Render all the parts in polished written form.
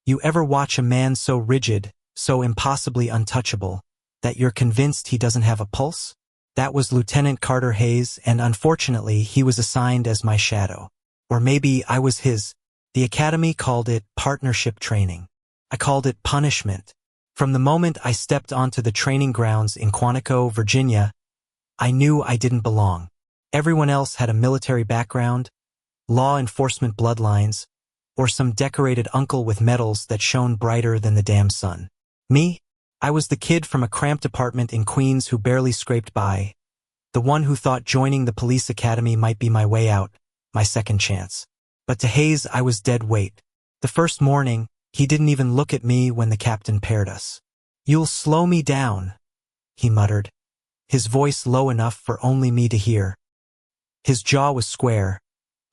You ever watch a man so rigid, so impossibly untouchable, that you're convinced he doesn't have a pulse? That was Lieutenant Carter Hayes, and unfortunately he was assigned as my shadow. Or maybe I was his. The academy called it partnership training. I called it punishment. From the moment I stepped onto the training grounds in Quantico, Virginia, I knew I didn't belong. Everyone else had a military background, law enforcement bloodlines, or some decorated uncle with medals that shone brighter than the damn sun. Me? I was the kid from a cramped apartment in Queens who barely scraped by, the one who thought joining the police academy might be my way out, my second chance. But to Hayes I was dead weight. The first morning, he didn't even look at me when the captain paired us. "You'll slow me down," he muttered, his voice low enough for only me to hear. His jaw was square,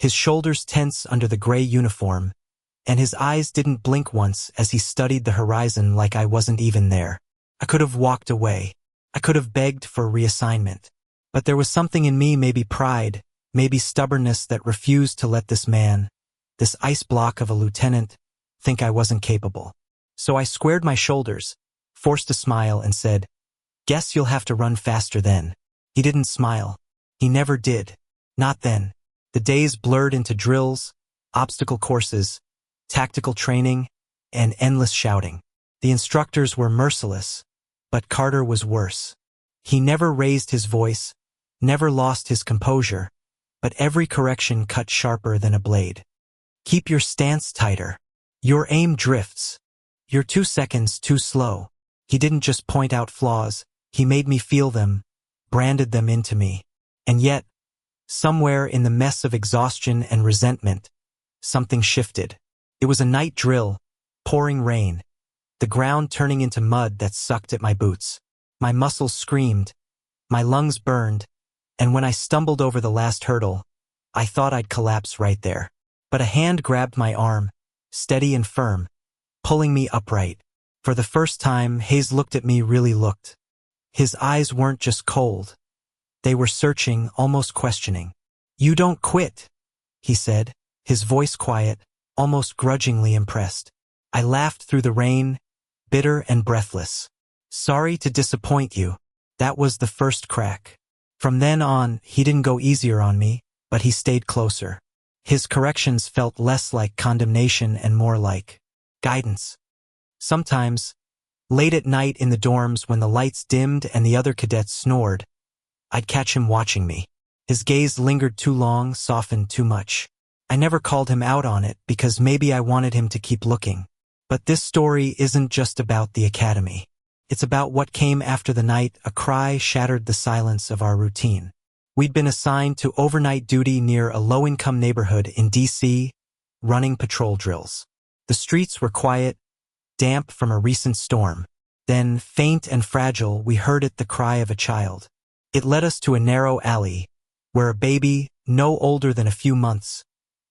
his shoulders tense under the gray uniform, and his eyes didn't blink once as he studied the horizon like I wasn't even there. I could have walked away. I could have begged for reassignment. But there was something in me, maybe pride, maybe stubbornness, that refused to let this man, this ice block of a lieutenant, think I wasn't capable. So I squared my shoulders, forced a smile, and said, "Guess you'll have to run faster then." He didn't smile. He never did. Not then. The days blurred into drills, obstacle courses, tactical training, and endless shouting. The instructors were merciless, but Carter was worse. He never raised his voice, never lost his composure, but every correction cut sharper than a blade. "Keep your stance tighter. Your aim drifts. You're 2 seconds too slow." He didn't just point out flaws, he made me feel them, branded them into me. And yet, somewhere in the mess of exhaustion and resentment, something shifted. It was a night drill, pouring rain, the ground turning into mud that sucked at my boots. My muscles screamed, my lungs burned, and when I stumbled over the last hurdle, I thought I'd collapse right there. But a hand grabbed my arm, steady and firm, pulling me upright. For the first time, Hayes looked at me, really looked. His eyes weren't just cold. They were searching, almost questioning. "You don't quit," he said, his voice quiet, almost grudgingly impressed. I laughed through the rain, bitter and breathless. "Sorry to disappoint you." That was the first crack. From then on, he didn't go easier on me, but he stayed closer. His corrections felt less like condemnation and more like guidance. Sometimes, late at night in the dorms when the lights dimmed and the other cadets snored, I'd catch him watching me. His gaze lingered too long, softened too much. I never called him out on it because maybe I wanted him to keep looking. But this story isn't just about the academy. It's about what came after the night a cry shattered the silence of our routine. We'd been assigned to overnight duty near a low-income neighborhood in D.C., running patrol drills. The streets were quiet, damp from a recent storm. Then, faint and fragile, we heard the cry of a child. It led us to a narrow alley, where a baby, no older than a few months,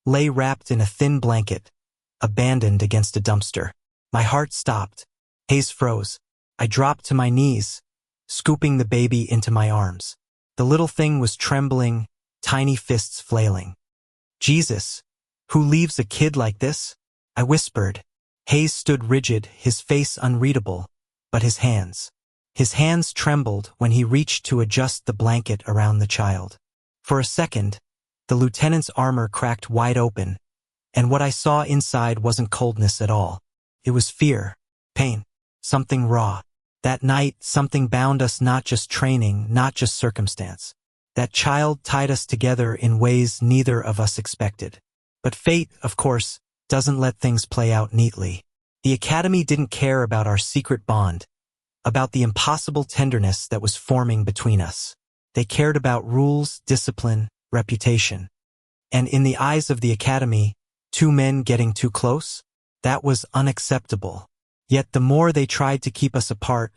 lay wrapped in a thin blanket, abandoned against a dumpster. My heart stopped. Hayes froze. I dropped to my knees, scooping the baby into my arms. The little thing was trembling, tiny fists flailing. "Jesus, who leaves a kid like this?" I whispered. Hayes stood rigid, his face unreadable, but his hands trembled when he reached to adjust the blanket around the child. For a second, the lieutenant's armor cracked wide open, and what I saw inside wasn't coldness at all. It was fear, pain, something raw. That night, something bound us, not just training, not just circumstance. That child tied us together in ways neither of us expected. But fate, of course, doesn't let things play out neatly. The academy didn't care about our secret bond, about the impossible tenderness that was forming between us. They cared about rules, discipline, reputation. And in the eyes of the academy, 2 men getting too close? That was unacceptable. Yet the more they tried to keep us apart,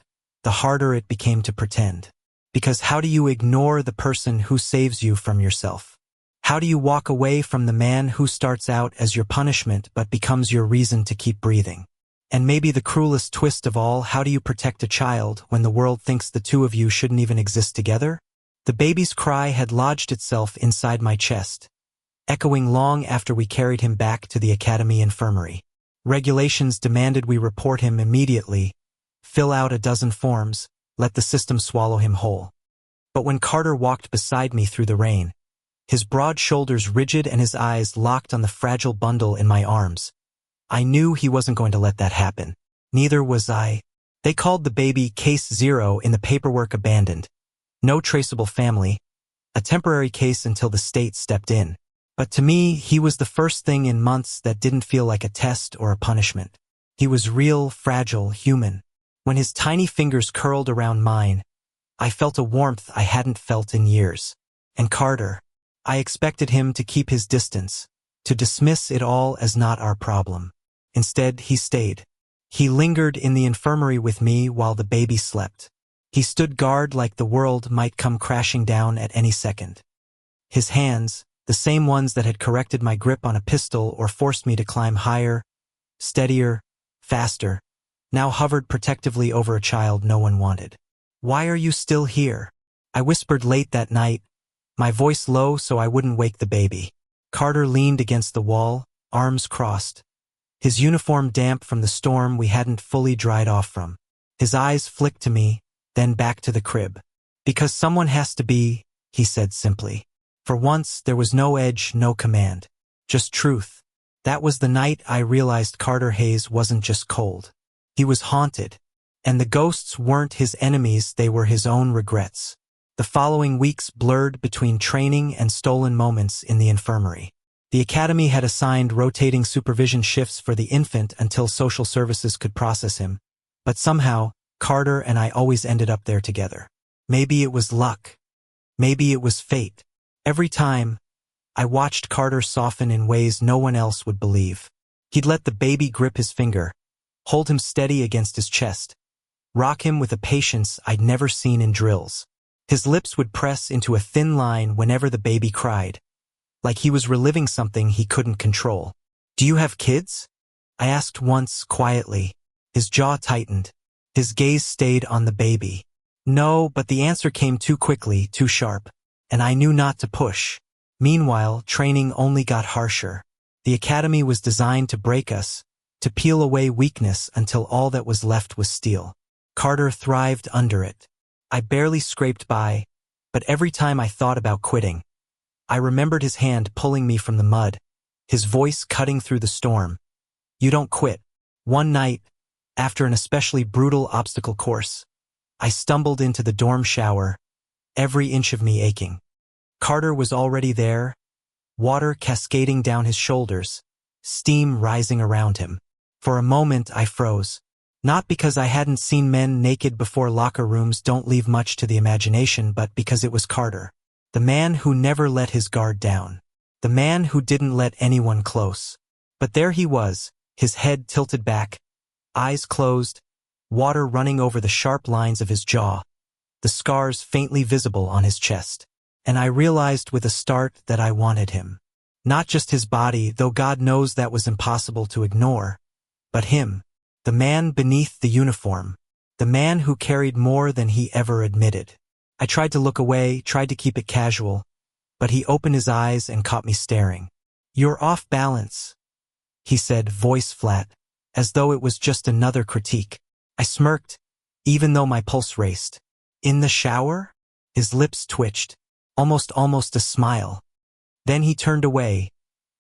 the harder it became to pretend. Because how do you ignore the person who saves you from yourself? How do you walk away from the man who starts out as your punishment but becomes your reason to keep breathing? And maybe the cruelest twist of all, how do you protect a child when the world thinks the two of you shouldn't even exist together? The baby's cry had lodged itself inside my chest, echoing long after we carried him back to the academy infirmary. Regulations demanded we report him immediately, fill out a dozen forms, let the system swallow him whole. But when Carter walked beside me through the rain, his broad shoulders rigid and his eyes locked on the fragile bundle in my arms, I knew he wasn't going to let that happen. Neither was I. They called the baby Case 0 in the paperwork abandoned. No traceable family, a temporary case until the state stepped in. But to me, he was the first thing in months that didn't feel like a test or a punishment. He was real, fragile, human. When his tiny fingers curled around mine, I felt a warmth I hadn't felt in years. And Carter, I expected him to keep his distance, to dismiss it all as not our problem. Instead, he stayed. He lingered in the infirmary with me while the baby slept. He stood guard like the world might come crashing down at any second. His hands, the same ones that had corrected my grip on a pistol or forced me to climb higher, steadier, faster, now hovered protectively over a child no one wanted. "Why are you still here?" I whispered late that night, my voice low so I wouldn't wake the baby. Carter leaned against the wall, arms crossed, his uniform damp from the storm we hadn't fully dried off from. His eyes flicked to me, then back to the crib. "Because someone has to be," he said simply. For once, there was no edge, no command. Just truth. That was the night I realized Carter Hayes wasn't just cold. He was haunted. And the ghosts weren't his enemies, they were his own regrets. The following weeks blurred between training and stolen moments in the infirmary. The academy had assigned rotating supervision shifts for the infant until social services could process him. But somehow, Carter and I always ended up there together. Maybe it was luck. Maybe it was fate. Every time, I watched Carter soften in ways no one else would believe. He'd let the baby grip his finger, hold him steady against his chest, rock him with a patience I'd never seen in drills. His lips would press into a thin line whenever the baby cried, like he was reliving something he couldn't control. "Do you have kids?" I asked once quietly. His jaw tightened. His gaze stayed on the baby. No, but the answer came too quickly, too sharp, and I knew not to push. Meanwhile, training only got harsher. The academy was designed to break us, to peel away weakness until all that was left was steel. Carter thrived under it. I barely scraped by, but every time I thought about quitting, I remembered his hand pulling me from the mud, his voice cutting through the storm. "You don't quit." One night, after an especially brutal obstacle course, I stumbled into the dorm shower, every inch of me aching. Carter was already there, water cascading down his shoulders, steam rising around him. For a moment I froze. Not because I hadn't seen men naked before. Locker rooms don't leave much to the imagination, but because it was Carter. The man who never let his guard down. The man who didn't let anyone close. But there he was, his head tilted back, eyes closed, water running over the sharp lines of his jaw, the scars faintly visible on his chest. And I realized with a start that I wanted him. Not just his body, though God knows that was impossible to ignore, but him. The man beneath the uniform. The man who carried more than he ever admitted. I tried to look away, tried to keep it casual, but he opened his eyes and caught me staring. "You're off balance," he said, voice flat, as though it was just another critique. I smirked, even though my pulse raced. "In the shower?" His lips twitched, almost a smile. Then he turned away,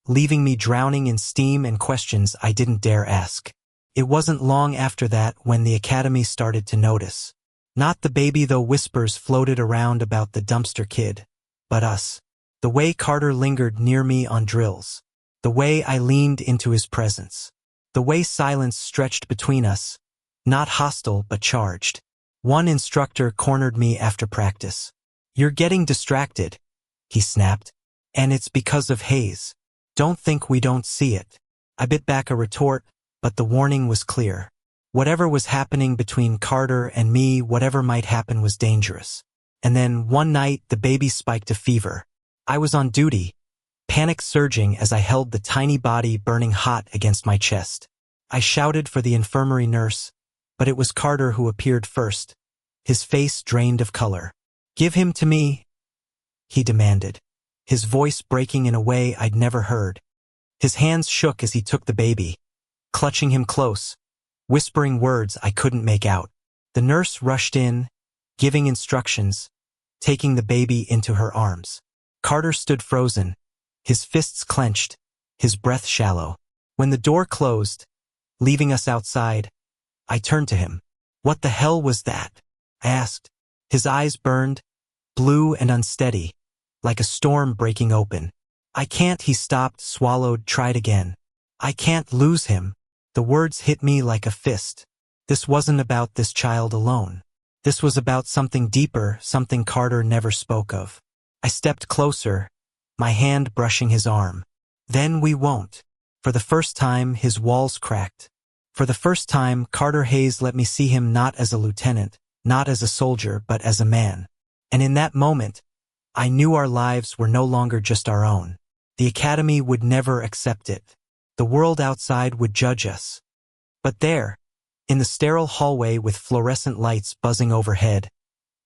leaving me drowning in steam and questions I didn't dare ask. It wasn't long after that when the academy started to notice. Not the baby, though whispers floated around about the dumpster kid, but us. The way Carter lingered near me on drills. The way I leaned into his presence. The way silence stretched between us, not hostile but charged. One instructor cornered me after practice. "You're getting distracted," he snapped. "And it's because of Hayes. Don't think we don't see it." I bit back a retort, but the warning was clear. Whatever was happening between Carter and me, whatever might happen, was dangerous. And then, one night, the baby spiked a fever. I was on duty, panic surging as I held the tiny body burning hot against my chest. I shouted for the infirmary nurse, but it was Carter who appeared first, his face drained of color. "Give him to me," he demanded, his voice breaking in a way I'd never heard. His hands shook as he took the baby, clutching him close, whispering words I couldn't make out. The nurse rushed in, giving instructions, taking the baby into her arms. Carter stood frozen, his fists clenched, his breath shallow. When the door closed, leaving us outside, I turned to him. "What the hell was that?" I asked. His eyes burned, blue and unsteady, like a storm breaking open. "I can't," he stopped, swallowed, tried again. "I can't lose him." The words hit me like a fist. This wasn't about this child alone. This was about something deeper, something Carter never spoke of. I stepped closer, my hand brushing his arm. "Then we won't." For the first time, his walls cracked. For the first time, Carter Hayes let me see him not as a lieutenant, not as a soldier, but as a man. And in that moment, I knew our lives were no longer just our own. The academy would never accept it. The world outside would judge us. But there, in the sterile hallway with fluorescent lights buzzing overhead,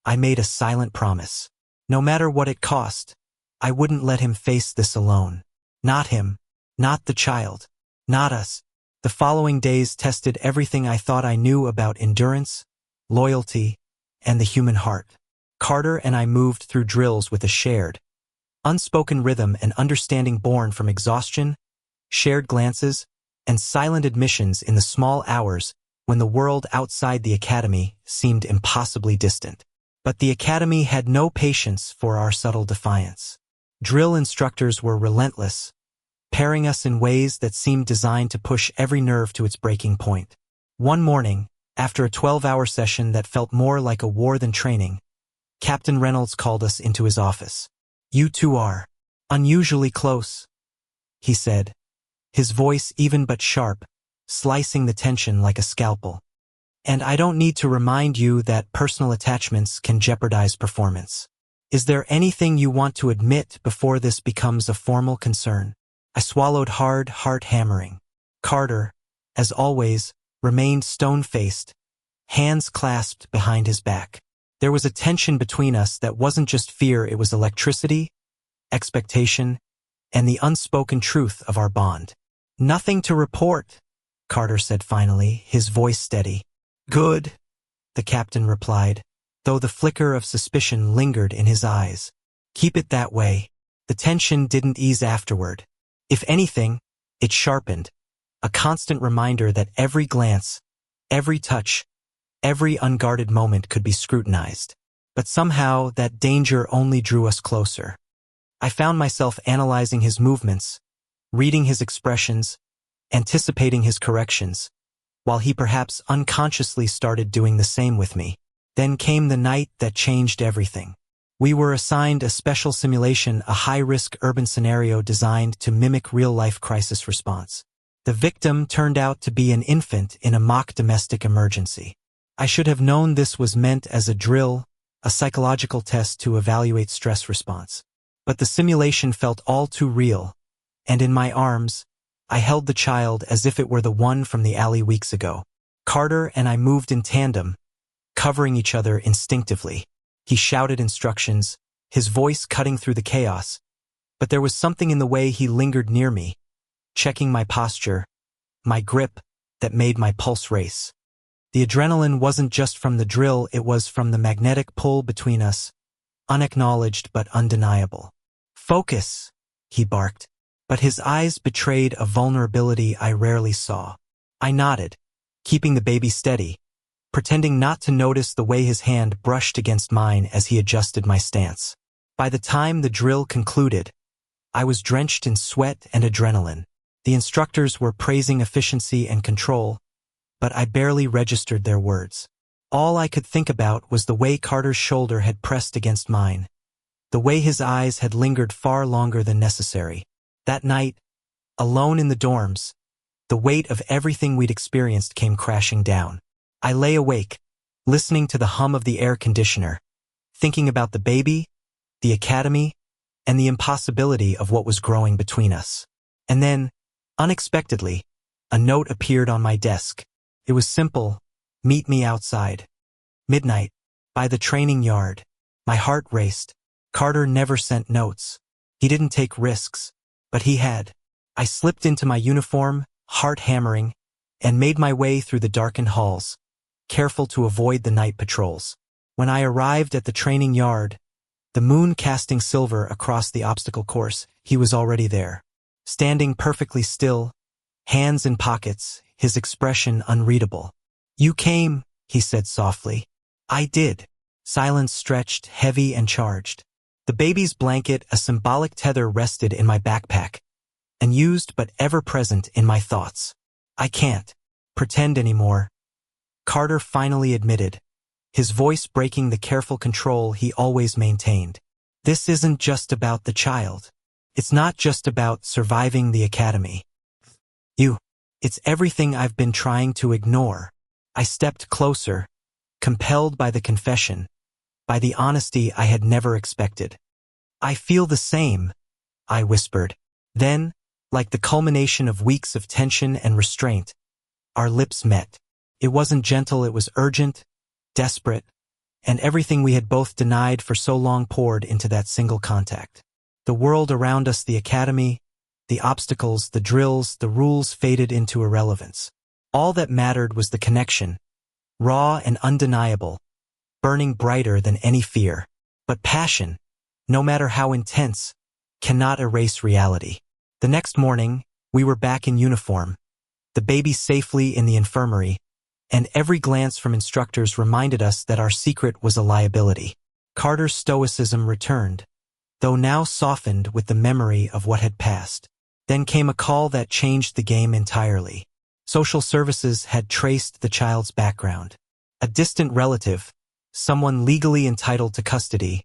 I made a silent promise. No matter what it cost, I wouldn't let him face this alone. Not him, not the child, not us. The following days tested everything I thought I knew about endurance, loyalty, and the human heart. Carter and I moved through drills with a shared, unspoken rhythm and understanding born from exhaustion, shared glances, and silent admissions in the small hours when the world outside the academy seemed impossibly distant. But the academy had no patience for our subtle defiance. Drill instructors were relentless, pairing us in ways that seemed designed to push every nerve to its breaking point. One morning, after a 12-hour session that felt more like a war than training, Captain Reynolds called us into his office. "You two are unusually close," he said, his voice even but sharp, slicing the tension like a scalpel. "And I don't need to remind you that personal attachments can jeopardize performance. Is there anything you want to admit before this becomes a formal concern?" I swallowed hard, heart hammering. Carter, as always, remained stone-faced, hands clasped behind his back. There was a tension between us that wasn't just fear, it was electricity, expectation, and the unspoken truth of our bond. "Nothing to report," Carter said finally, his voice steady. "Good," the captain replied, though the flicker of suspicion lingered in his eyes. "Keep it that way." The tension didn't ease afterward. If anything, it sharpened, a constant reminder that every glance, every touch, every unguarded moment could be scrutinized. But somehow that danger only drew us closer. I found myself analyzing his movements, reading his expressions, anticipating his corrections, while he perhaps unconsciously started doing the same with me. Then came the night that changed everything. We were assigned a special simulation, a high-risk urban scenario designed to mimic real-life crisis response. The victim turned out to be an infant in a mock domestic emergency. I should have known this was meant as a drill, a psychological test to evaluate stress response. But the simulation felt all too real, and in my arms, I held the child as if it were the one from the alley weeks ago. Carter and I moved in tandem, covering each other instinctively. He shouted instructions, his voice cutting through the chaos, but there was something in the way he lingered near me, checking my posture, my grip, that made my pulse race. The adrenaline wasn't just from the drill, it was from the magnetic pull between us, unacknowledged but undeniable. "Focus," he barked, but his eyes betrayed a vulnerability I rarely saw. I nodded, keeping the baby steady, pretending not to notice the way his hand brushed against mine as he adjusted my stance. By the time the drill concluded, I was drenched in sweat and adrenaline. The instructors were praising efficiency and control, but I barely registered their words. All I could think about was the way Carter's shoulder had pressed against mine, the way his eyes had lingered far longer than necessary. That night, alone in the dorms, the weight of everything we'd experienced came crashing down. I lay awake, listening to the hum of the air conditioner, thinking about the baby, the academy, and the impossibility of what was growing between us. And then, unexpectedly, a note appeared on my desk. It was simple: "Meet me outside. Midnight, by the training yard." My heart raced. Carter never sent notes. He didn't take risks, but he had. I slipped into my uniform, heart hammering, and made my way through the darkened halls, careful to avoid the night patrols. When I arrived at the training yard, the moon casting silver across the obstacle course, he was already there. Standing perfectly still, hands in pockets, his expression unreadable. "You came," he said softly. "I did." Silence stretched, heavy and charged. The baby's blanket, a symbolic tether, rested in my backpack, unused but ever-present in my thoughts. "I can't pretend anymore," Carter finally admitted, his voice breaking the careful control he always maintained. "This isn't just about the child. It's not just about surviving the academy. It's everything I've been trying to ignore." I stepped closer, compelled by the confession, by the honesty I had never expected. "I feel the same," I whispered. Then, like the culmination of weeks of tension and restraint, our lips met. It wasn't gentle, it was urgent, desperate, and everything we had both denied for so long poured into that single contact. The world around us, the academy, the obstacles, the drills, the rules faded into irrelevance. All that mattered was the connection, raw and undeniable, burning brighter than any fear. But passion, no matter how intense, cannot erase reality. The next morning, we were back in uniform, the baby safely in the infirmary, and every glance from instructors reminded us that our secret was a liability. Carter's stoicism returned, though now softened with the memory of what had passed. Then came a call that changed the game entirely. Social services had traced the child's background. A distant relative, someone legally entitled to custody,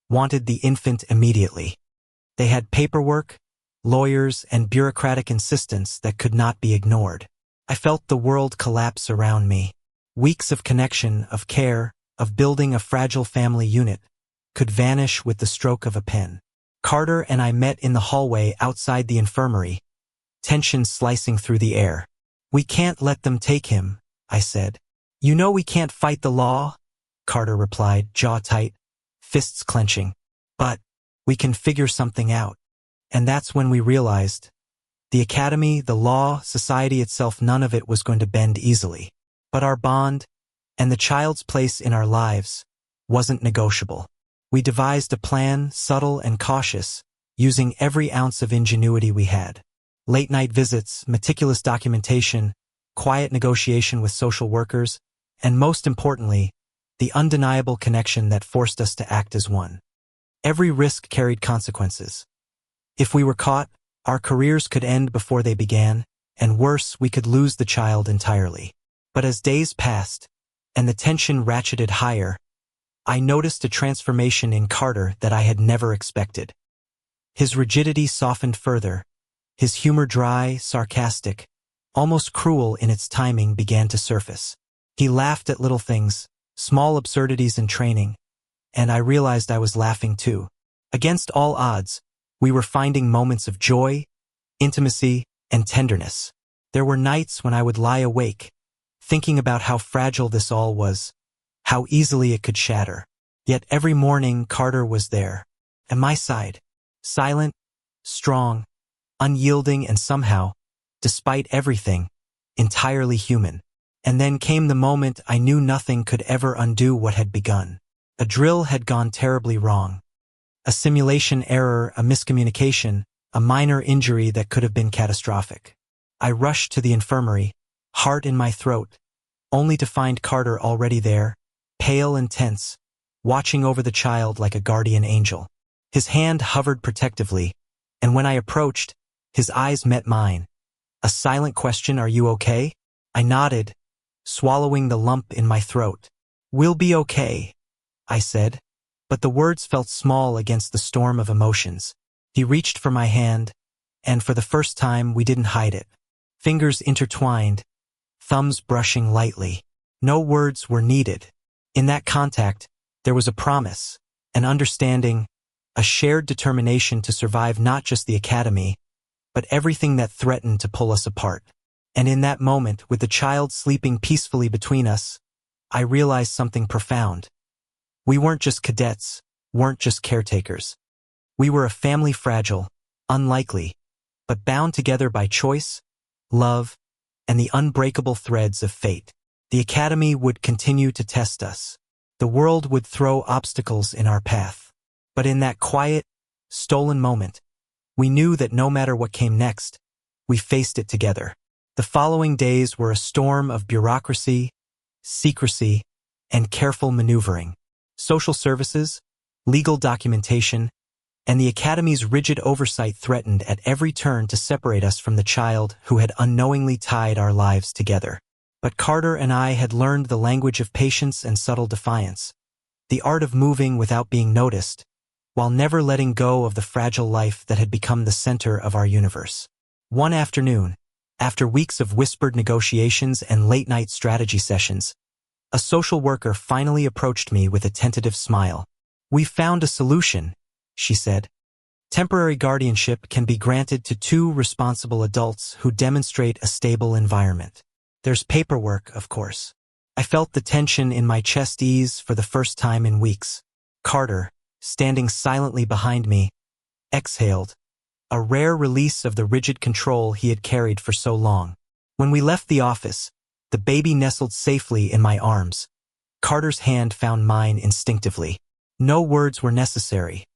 wanted the infant immediately. They had paperwork, lawyers, and bureaucratic insistence that could not be ignored. I felt the world collapse around me. Weeks of connection, of care, of building a fragile family unit could vanish with the stroke of a pen. Carter and I met in the hallway outside the infirmary, tension slicing through the air. "We can't let them take him," I said. "You know we can't fight the law," Carter replied, jaw tight, fists clenching. "But we can figure something out." And that's when we realized, the academy, the law, society itself, none of it was going to bend easily. But our bond, and the child's place in our lives, wasn't negotiable. We devised a plan, subtle and cautious, using every ounce of ingenuity we had. Late-night visits, meticulous documentation, quiet negotiation with social workers, and most importantly, the undeniable connection that forced us to act as one. Every risk carried consequences. If we were caught, our careers could end before they began, and worse, we could lose the child entirely. But as days passed, and the tension ratcheted higher, I noticed a transformation in Carter that I had never expected. His rigidity softened further. His humor, dry, sarcastic, almost cruel in its timing, began to surface. He laughed at little things, small absurdities in training, and I realized I was laughing too. Against all odds, we were finding moments of joy, intimacy, and tenderness. There were nights when I would lie awake, thinking about how fragile this all was, how easily it could shatter. Yet every morning Carter was there, at my side, silent, strong, unyielding, and somehow, despite everything, entirely human. And then came the moment I knew nothing could ever undo what had begun. A drill had gone terribly wrong. A simulation error, a miscommunication, a minor injury that could have been catastrophic. I rushed to the infirmary, heart in my throat, only to find Carter already there, pale and tense, watching over the child like a guardian angel. His hand hovered protectively, and when I approached, his eyes met mine. A silent question, "Are you okay?" I nodded, swallowing the lump in my throat. "We'll be okay," I said, but the words felt small against the storm of emotions. He reached for my hand, and for the first time we didn't hide it. Fingers intertwined, thumbs brushing lightly. No words were needed. In that contact, there was a promise, an understanding, a shared determination to survive not just the academy, but everything that threatened to pull us apart. And in that moment, with the child sleeping peacefully between us, I realized something profound. We weren't just cadets, weren't just caretakers. We were a family, fragile, unlikely, but bound together by choice, love, and the unbreakable threads of fate. The academy would continue to test us. The world would throw obstacles in our path. But in that quiet, stolen moment, we knew that no matter what came next, we faced it together. The following days were a storm of bureaucracy, secrecy, and careful maneuvering. Social services, legal documentation, and the Academy's rigid oversight threatened at every turn to separate us from the child who had unknowingly tied our lives together. But Carter and I had learned the language of patience and subtle defiance, the art of moving without being noticed, while never letting go of the fragile life that had become the center of our universe. One afternoon, after weeks of whispered negotiations and late-night strategy sessions, a social worker finally approached me with a tentative smile. "We've found a solution," she said. "Temporary guardianship can be granted to 2 responsible adults who demonstrate a stable environment. There's paperwork, of course." I felt the tension in my chest ease for the first time in weeks. Carter, standing silently behind me, exhaled, a rare release of the rigid control he had carried for so long. When we left the office, the baby nestled safely in my arms. Carter's hand found mine instinctively. No words were necessary.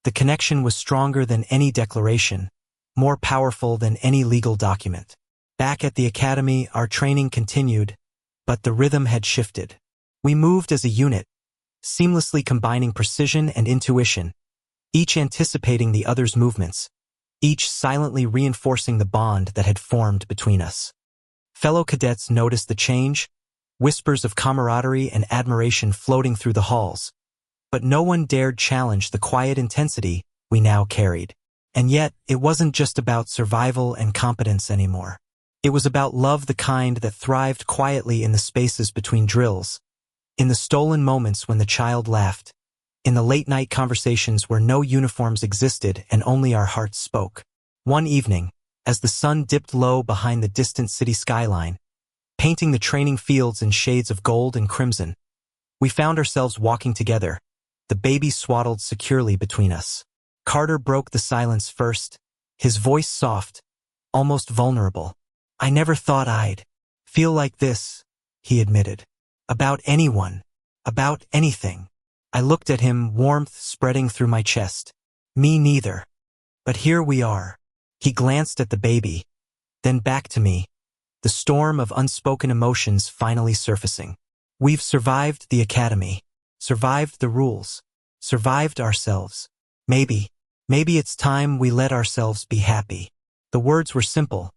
The connection was stronger than any declaration, more powerful than any legal document. Back at the academy, our training continued, but the rhythm had shifted. We moved as a unit, seamlessly combining precision and intuition, each anticipating the other's movements, each silently reinforcing the bond that had formed between us. Fellow cadets noticed the change, whispers of camaraderie and admiration floating through the halls, but no one dared challenge the quiet intensity we now carried. And yet, it wasn't just about survival and competence anymore. It was about love, the kind that thrived quietly in the spaces between drills, in the stolen moments when the child laughed, in the late-night conversations where no uniforms existed and only our hearts spoke. One evening, as the sun dipped low behind the distant city skyline, painting the training fields in shades of gold and crimson, we found ourselves walking together, the baby swaddled securely between us. Carter broke the silence first, his voice soft, almost vulnerable. "I never thought I'd feel like this," he admitted. "About anyone, about anything." I looked at him, warmth spreading through my chest. "Me neither. But here we are." He glanced at the baby, then back to me, the storm of unspoken emotions finally surfacing. "We've survived the academy, survived the rules, survived ourselves. Maybe it's time we let ourselves be happy." The words were simple,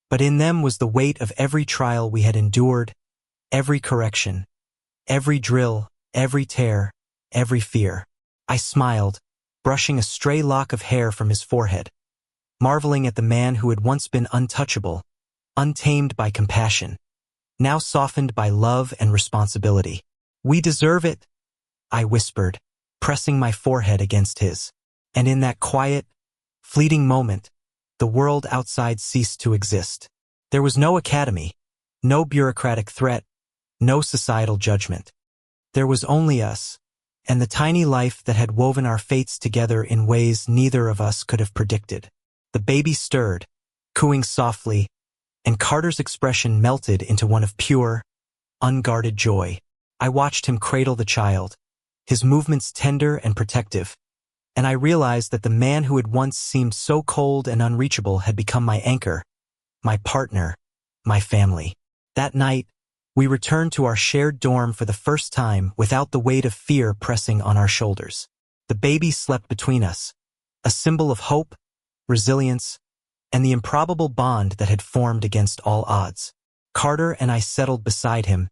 but in them was the weight of every trial we had endured, every correction, every drill, every tear, every fear. I smiled, brushing a stray lock of hair from his forehead, marveling at the man who had once been untouchable, untamed by compassion, now softened by love and responsibility. "We deserve it," I whispered, pressing my forehead against his. And in that quiet, fleeting moment, the world outside ceased to exist. There was no academy, no bureaucratic threat, no societal judgment. There was only us, and the tiny life that had woven our fates together in ways neither of us could have predicted. The baby stirred, cooing softly, and Carter's expression melted into one of pure, unguarded joy. I watched him cradle the child, his movements tender and protective, and I realized that the man who had once seemed so cold and unreachable had become my anchor, my partner, my family. That night, we returned to our shared dorm for the first time without the weight of fear pressing on our shoulders. The baby slept between us, a symbol of hope, resilience, and the improbable bond that had formed against all odds. Carter and I settled beside him,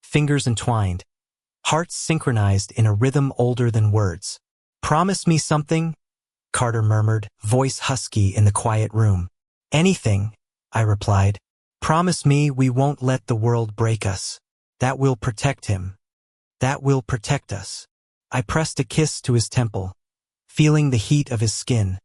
fingers entwined, hearts synchronized in a rhythm older than words. "Promise me something," Carter murmured, voice husky in the quiet room. "Anything," I replied. "Promise me we won't let the world break us. That will protect him. That will protect us." I pressed a kiss to his temple, feeling the heat of his skin,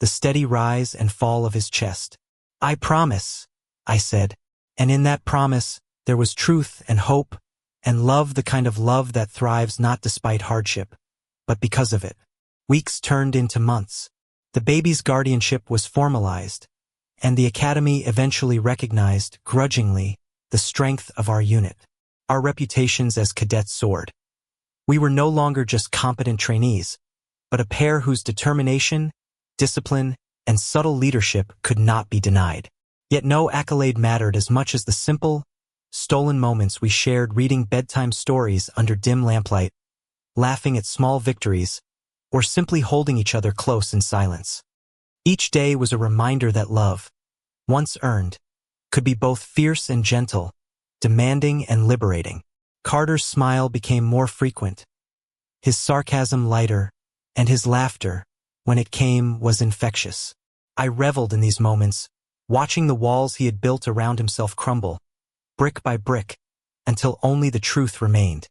the steady rise and fall of his chest. "I promise," I said, and in that promise there was truth and hope and love, the kind of love that thrives not despite hardship, but because of it. Weeks turned into months. The baby's guardianship was formalized, and the Academy eventually recognized, grudgingly, the strength of our unit. Our reputations as cadets soared. We were no longer just competent trainees, but a pair whose determination, discipline, and subtle leadership could not be denied. Yet no accolade mattered as much as the simple, stolen moments we shared reading bedtime stories under dim lamplight, laughing at small victories, or simply holding each other close in silence. Each day was a reminder that love, once earned, could be both fierce and gentle, demanding and liberating. Carter's smile became more frequent, his sarcasm lighter, and his laughter, when it came, was infectious. I reveled in these moments, watching the walls he had built around himself crumble, brick by brick, until only the truth remained.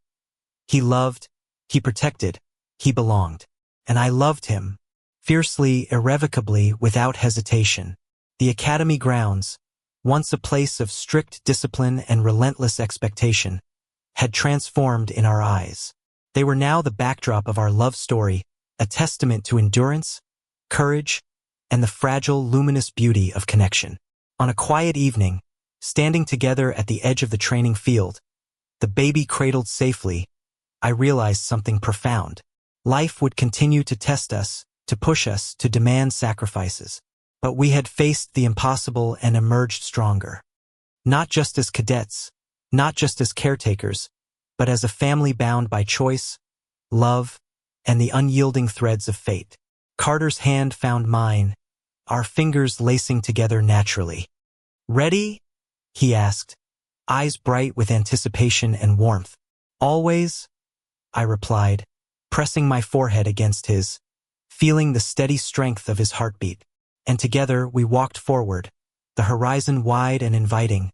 He loved, he protected, he belonged. And I loved him, fiercely, irrevocably, without hesitation. The Academy grounds, once a place of strict discipline and relentless expectation, had transformed in our eyes. They were now the backdrop of our love story, a testament to endurance, courage, and the fragile, luminous beauty of connection. On a quiet evening, standing together at the edge of the training field, the baby cradled safely, I realized something profound. Life would continue to test us, to push us, to demand sacrifices. But we had faced the impossible and emerged stronger. Not just as cadets, not just as caretakers, but as a family bound by choice, love, and the unyielding threads of fate. Carter's hand found mine, our fingers lacing together naturally. "Ready?" he asked, eyes bright with anticipation and warmth. "Always," I replied, pressing my forehead against his, feeling the steady strength of his heartbeat. And together we walked forward, the horizon wide and inviting,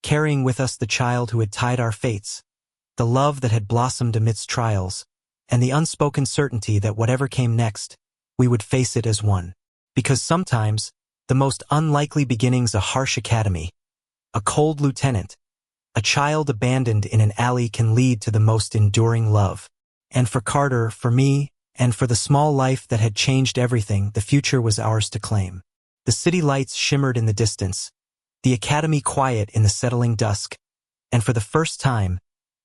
carrying with us the child who had tied our fates, the love that had blossomed amidst trials, and the unspoken certainty that whatever came next, we would face it as one. Because sometimes, the most unlikely beginnings, a harsh academy, a cold lieutenant, a child abandoned in an alley, can lead to the most enduring love. And for Carter, for me, and for the small life that had changed everything, the future was ours to claim. The city lights shimmered in the distance, the Academy quiet in the settling dusk, and for the first time,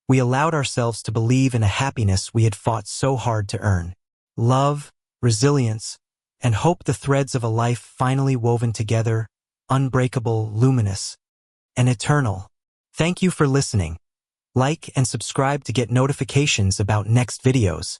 we allowed ourselves to believe in a happiness we had fought so hard to earn. Love, resilience, and hope, the threads of a life finally woven together, unbreakable, luminous, and eternal. Thank you for listening. Like and subscribe to get notifications about next videos.